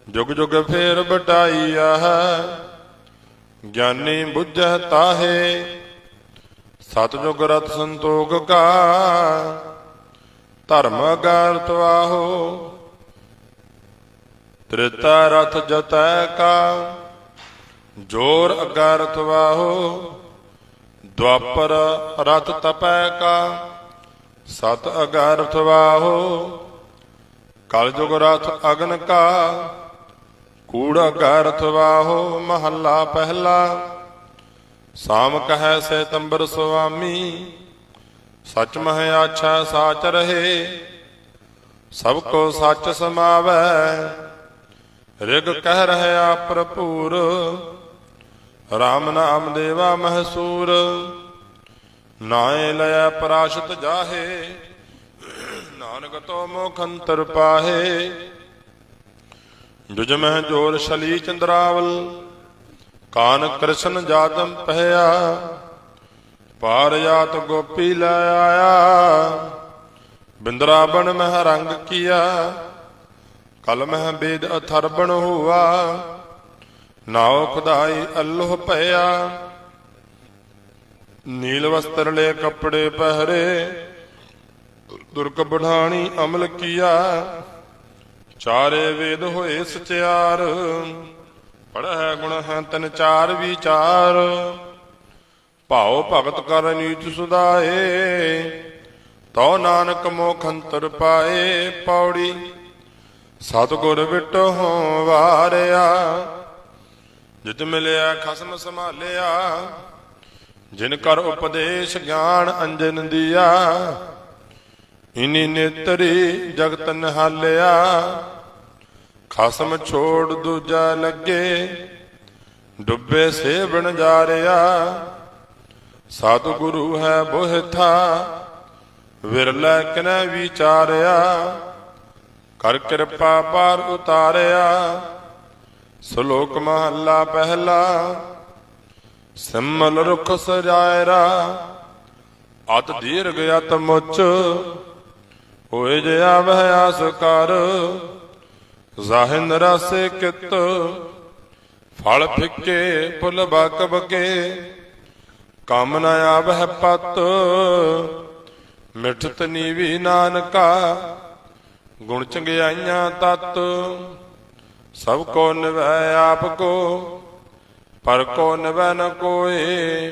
ਜੁਗ ਜੁਗ ਫੇਰ ਬਟਾਈਆ ਹੈ, ਗਿਆਨੀ ਬੁੱਝੈ ਤਾਹੇ। ਸਤਿਜੁਗ ਰਥ ਸੰਤੋਖ ਕਾ, ਧਰਮ ਅਗਾਰ ਤਵਾਹੋ। ਤ੍ਰੇਤਾ ਰਥ ਜਤੈ ਕਾ, ਜੋਰ ਅਗਾਰ ਤਵਾਹੋ। ਦੁਆਪਰ ਰਥ ਤਪੈ ਕਾ, ਸਤ ਅਗਾਰ ਤਵਾਹੋ। ਕਲਯੁਗ ਰਥ ਅਗਨ ਕਾ, ਕੂੜ ਅਗਾਰ ਤਵਾਹੋ। ਮਹੱਲਾ ਪਹਿਲਾ। ਸਾਮ ਕਹੈ ਸੇਤੰਬਰ ਸੁਆਮੀ, ਸਚ ਮਹਿ ਆਛਾ ਸਾਚ ਰਹੇ। ਸਭ ਕੋ ਸੱਚ ਸਮਾਵੈ, ਰਿਗ ਕਹਿ ਰਹਿਆ ਭਰਪੂਰ। ਰਾਮ ਨਾਮ ਦੇਵਾ ਮਹਸੂਰ, ਨਾਏ ਲਿਆ ਪਰਾਸ਼ਤ ਜਾਹੇ। ਨਾਨਕ ਤੋ ਮੁਖ ਅੰਤਰ ਪਾਹੇ। ਜੁਜ ਮਹਿ ਜੋਰ ਸ਼ਲੀ ਚੰਦਰਾਵਲ, ਕਾਨ ਕ੍ਰਿਸ਼ਨ ਜਾਦਮ ਪਹਿਆ। ਪਾਰ ਜਾਤ ਗੋਪੀ ਲੈ ਆਇਆ, ਬਿੰਦਰਾਬਨ ਮਹਿ ਰੰਗ ਕੀਆ। ਕਲ ਮਹਿ ਬੇਦ ਅਥਰਬਣ ਹੁਆ, ਨਾਉ ਖੁਦਾਈ ਅੱਲੋਹ ਭਇਆ। ਨੀਲ ਵਸਤਰ ਲੈ ਕੱਪੜੇ ਪਹਿਰੇ, ਦੁਰਗ ਬੁਢਾਣੀ ਅਮਲ ਕੀਆ। ਚਾਰੇ ਵੇਦ ਹੋਏ ਸਚਿਆਰ, ਪੜ੍ਹੈ ਗੁਣ ਹੈ ਤਿਨ ਚਾਰ ਵਿਚਾਰ। ਭਾਉ ਭਗਤ ਕਰ ਨੀਚ ਸੁਧਾਏ, ਤਉ ਨਾਨਕ ਮੋਖ ਅੰਤਰ ਪਾਏ। ਪੌੜੀ। ਸਤਿਗੁਰ ਵਿਟੋ ਵਾਰਿਆ, ਜਿਤ ਮਿਲਿਆ ਖਸਮ ਸੰਭਾਲਿਆ। ਜਿਨ ਕਰ ਉਪਦੇਸ਼ ਗਿਆਨ ਅੰਜਨ ਦੀਆ, ਇਨੀ ਨੇਤਰੀ ਜਗਤ ਨਿਹਾਲਿਆ। ਖਸਮ ਛੋੜ ਦੂਜਾ ਲੱਗੇ, ਡੁੱਬੇ ਸੇਵਣ ਜਾ ਰਿਆ। ਸਤਿਗੁਰੂ ਹੈ ਬੋਹਿਥਾ, ਵਿਰਲਾ ਕਿਨੈ ਵਿਚਾਰਿਆ। ਕਰ ਕਿਰਪਾ ਪਾਰ ਉਤਾਰਿਆ। ਸ਼ਲੋਕ ਮਹੱਲਾ ਪਹਿਲਾ। ਸਿਮਲ ਰੁਖ ਸਜਾਇਰਾ ਅਤ ਦੀਰਘ ਅਤ ਮੁੱਚ, ਹੋਏ ਜਿਆ ਵਹਿ ਆਸ ਕਰ। ਜ਼ਾਹਿਨ ਰਸੇ ਕਿਤ ਫਲ ਫਿੱਕੇ ਫੁੱਲ ਬਕ ਬਕੇ, ਕੰਮ ਨ ਆਵਹਿ ਪਤ। ਮਿਠਤ ਨੀਵੀ ਨਾਨਕਾ ਗੁਣ ਚੰਗਿਆਈਆਂ ਤਤ। ਸਭ ਕੋ ਨਿਵੈ ਆਪ ਕੋ ਪਰ ਕੋ ਨਿਵੈ ਨ ਕੋਏ।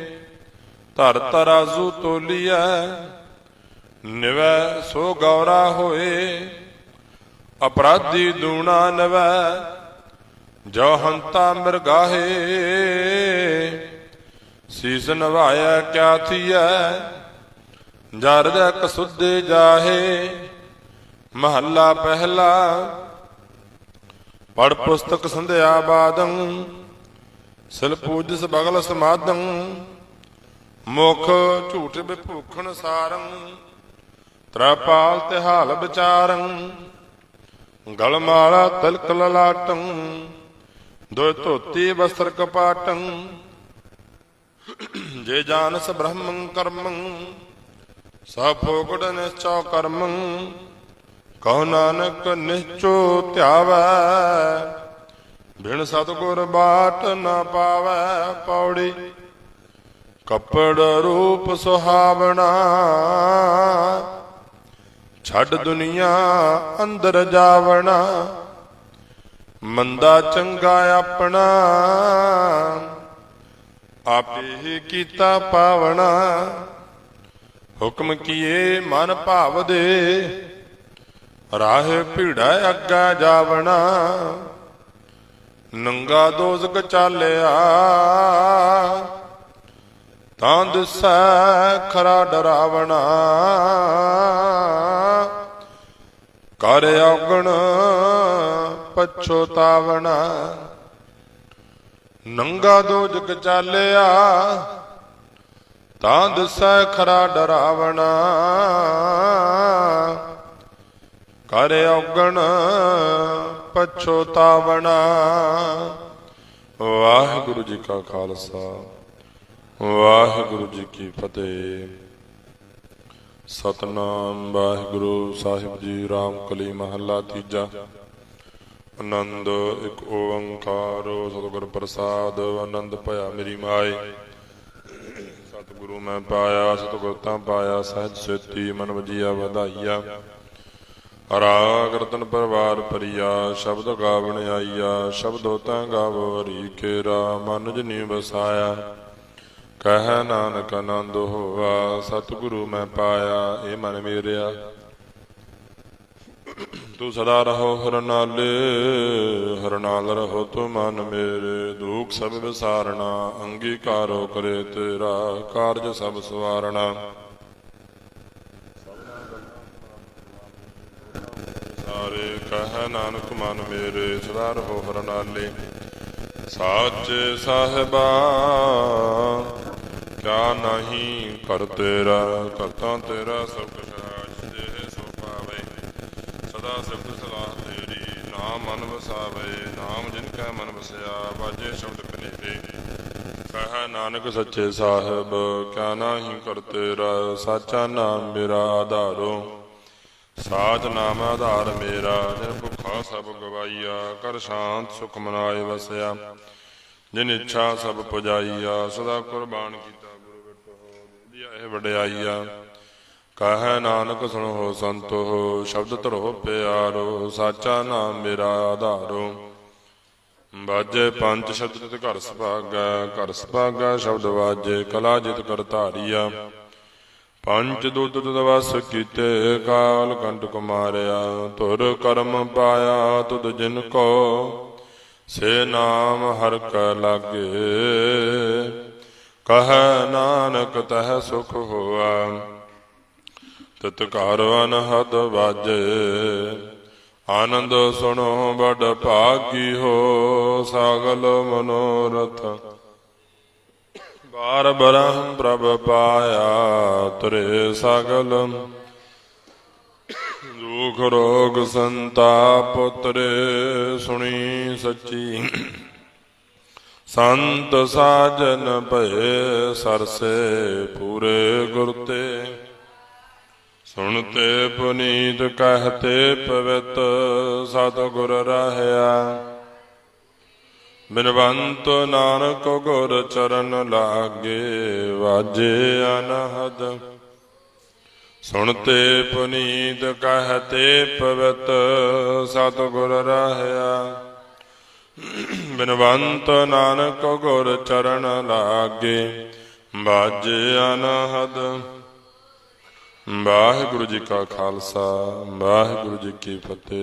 ਧਰ ਤਰਾਜ਼ੂ ਤੋਲੀਐ ਨਿਵੈ ਸੋ ਗੌਰਾ ਹੋਏ। ਅਪਰਾਧੀ ਦੂਣਾ ਨਿਵੈ ਜੋ ਹੰਤਾ ਮਿਰਗਾਹੇ। ਸੀਸ ਨਵਾਇਆ ਕਿਆ ਥੀਐ ਜਰ ਦੇ ਕਸੁੱਦੇ ਜਾਹੇ। ਮਹੱਲਾ ਪਹਿਲਾ। ਪੜ ਪੁਸਤਕ ਸੰਧਿਆ ਬਾਦੰ, ਸਿਲ ਪੂਜਸ ਬਗਲ ਸਮਾਦੰ। ਮੁਖ ਝੂਠ ਬਿਭੂਖਣ ਸਾਰੰ, ਤ੍ਰੈਪਾਲ ਤਿਹਾਲ ਵਿਚਾਰੰ। ਗਲਮਾਲਾ ਤਿਲਕ ਲਲਾਟੰ, ਦੋ ਧੋਤੀ ਵਸਤਰ ਕਪਾਟੰ। ਜੇ ਜਾਨਸ ਬ੍ਰਹਮੰ ਕਰਮੰ, ਸਭ ਫੋਗੜ ਨਿਸ਼ਚੋ ਕਰਮੰ। ਕਹੋ ਨਾਨਕ ਨਿਸ਼ਚੋ ਧਿਆਵੈ, ਬਿਨ ਸਤਿਗੁਰ ਬਾਟ ਨਾ ਪਾਵੈ। ਪੌੜੀ। ਕੱਪੜ ਰੂਪ ਸੁਹਾਵਣਾ, ਛੱਡ ਦੁਨੀਆ ਅੰਦਰ ਜਾਵਣਾ। ਮੰਦਾ ਚੰਗਾ ਆਪਣਾ, ਆਪੇ ਹੀ ਕੀਤਾ ਪਾਵਣਾ। ਹੁਕਮ ਕੀਏ ਮਨ ਭਾਵ ਦੇ, ਰਾਹ ਭੀੜਾ ਅੱਗਾ ਜਾਵਣਾ। ਨੰਗਾ ਦੋਜ਼ਖ ਚਾਲਿਆ, ਤਾਂ ਦਿਸੈ ਖਰਾ ਡਰਾਵਣਾ। ਕਰ ਔਗਣ ਪਛੋਤਾਵਣਾ। ਨੰਗਾ ਦੋਜ਼ਖ ਚਾਲਿਆ, ਤਾਂ ਦਿਸੈ ਖਰਾ ਡਰਾਵਣਾ। ਕਰ ਔਗਣ ਪਛੋਤਾਵਣਾ। ਵਾਹਿਗੁਰੂ ਜੀ ਕਾ ਖਾਲਸਾ, ਵਾਹਿਗੁਰੂ ਜੀ ਕੀ ਫਤਿਹ। ਸਤਿਨਾਮ ਵਾਹਿਗੁਰੂ ਸਾਹਿਬ ਜੀ। ਰਾਮ ਕਲੀ ਮਹੱਲਾ ਤੀਜਾ। ਆਨੰਦ ਇੱਕ ਓੰਕਾਰ ਸਤਿਗੁਰ ਪ੍ਰਸਾਦ। ਆਨੰਦ ਭਇਆ ਮੇਰੀ ਮਾਏ, ਸਤਿਗੁਰੂ ਮੈਂ ਪਾਇਆ। ਸਤਿਗੁਰ ਤਾਂ ਪਾਇਆ ਸਹਿਜ ਸੇਤੀ, ਮਨ ਵਜੀਆ ਵਧਾਈਆ। ਰਾਗ ਰਤਨ ਪਰਵਾਰ ਭਰੀਆ, ਸ਼ਬਦ ਗਾਵਣ ਆਈਆ। ਸ਼ਬਦੋ ਤਾਂ ਗਾਵੋ ਹਰੀ ਕੇਰਾ, ਮਨ ਜਨੀ ਵਸਾਇਆ। ਕਹਿ ਨਾਨਕ ਆਨੰਦ ਹੋਆ, ਸਤਿਗੁਰੂ ਮੈਂ ਪਾਇਆ। ਇਹ ਮਨ ਮੇਰਿਆ ਤੂੰ ਸਦਾ ਰਹੋ ਹਰ ਨਾਲੇ, ਹਰ ਨਾਲ ਰਹੋ ਤੂੰ ਮਨ ਮੇਰੇ। ਦੁਖ ਸਭ ਵਿਸਾਰਣਾ, ਅੰਗੀਕਾਰੋ ਕਰੇ ਤੇਰਾ। ਕਾਰਜ ਸਭ ਸਵਾਰਣਾ, ਸਾਰੇ ਕਹਿ ਨਾਨਕ ਮਨ ਮੇਰੇ। ਸਦਾ ਰਹੋ ਹਰ ਨਾਲੇ। ਸਾਚੇ ਸਾਹਿਬਾ ਕਿਆ ਨਹੀਂ ਕਰ ਤੇਰਾ। ਕਰਤਾ ਤੇਰਾ ਸਭ ਕੁਛ ਰਾਜ, ਜੇ ਸੋ ਪਾਵੇ। ਸਦਾ ਸਿਫਤ ਸਲਾਹ ਤੇਰੀ, ਨਾਮ ਮਨ ਵਸਾਵੇ। ਨਾਮ ਜਿਨ ਕੈ ਮਨ ਵਸਿਆ, ਬਾਜੇ ਸ਼ਬਦ ਕਨੇਰੇ। ਕਹਿ ਨਾਨਕ ਸੱਚੇ ਸਾਹਿਬ ਕਿਆ ਨਹੀਂ ਕਰ ਤੇਰਾ। ਸਾਚਾ ਨਾਮ ਮੇਰਾ ਆਧਾਰੋ, ਸਾਚ ਨਾਮ ਆਧਾਰ ਮੇਰਾ। ਜਿਨ ਭੁੱਖਾ ਸਭ ਗਵਾਈਆ, ਕਰ ਸ਼ਾਂਤ ਸੁਖ ਮਨਾਏ ਵਸਿਆ। ਜਿਨ ਇੱਛਾ ਸਭ ਪੁਜਾਈਆ, ਸਦਾ ਕੁਰਬਾਨ ਕੀਤਾ ਗੁਰੂ ਬਿਟੋ। ਇਹ ਵਡਿਆਈਆ ਕਹਿ ਨਾਨਕ ਸੁਣੋ ਸੰਤੋ, ਸ਼ਬਦ ਧਰੋ ਪਿਆਰੋ। ਸਾਚਾ ਨਾਮ ਮੇਰਾ ਆਧਾਰੋ, ਬਾਜੇ ਪੰਜ ਸ਼ਬਦ ਤਿਤ ਘਰ ਸੁਭਾਗਾ। ਘਰ ਸੁਭਾਗਾ ਸ਼ਬਦ ਵਾਜੇ, ਕਲਾ ਜਿਤ ਕਰ ਧਾਰੀਆ। ਪੰਜ ਦੁੱਧ ਵਸ ਕੀਤੇ, ਕਾਲ ਕੰਟਕ ਮਾਰਿਆ। ਧੁਰ ਕਰਮ ਪਾਇਆ ਤੁਧ ਜਿਨ ਕੋ, ਸੇ ਨਾਮ ਹਰਿ ਕੈ ਲਾਗੇ। ਕਹਿ ਨਾਨਕ ਤਹ ਸੁਖ ਹੋਆ, ਤਿਤ ਘਰ ਅਨਹਦ ਵਾਜੇ। ਆਨੰਦ ਸੁਣੋ ਬੜ ਭਾਗੀ ਹੋ, ਸਾਗਲ ਮਨੋਰਥ ਬਾਰ ਬ੍ਰਹਮ ਪ੍ਰਭ ਪਾਇਆ। ਤੁਰੇ ਸਗਲ ਦੁਖ ਰੋਗ ਸੰਤਾਪ ਉਤਰੇ ਸੁਣੀ ਸੱਚੀ। ਸੰਤ ਸਾਜਨ ਭਏ ਸਰਸੇ ਪੂਰੇ ਗੁਰ ਤੇ। ਸੁਣਤੇ ਪੁਨੀਤ ਕਹਤੇ ਪਵਿੱਤ ਸਤਿਗੁਰ ਰਹਿਆ। ਬਿਨਵੰਤ ਨਾਨਕ ਗੁਰ ਚਰਨ ਲਾਗੇ ਵਾਜੇ ਅਨਹਦ। ਸੁਣਤੇ ਪੁਨੀਤ ਕਹਤੇ ਪਵਿੱਤ ਸਤਿਗੁਰ ਰਹਿਆ। ਬਿਨਵੰਤ ਨਾਨਕ ਗੁਰ ਚਰਨ ਲਾਗੇ ਵਾਜੇ ਅਨਹਦ। ਵਾਹਿਗੁਰੂ ਜੀ ਕਾ ਖਾਲਸਾ ਵਾਹਿਗੁਰੂ ਜੀ ਕੀ ਫਤਿਹ।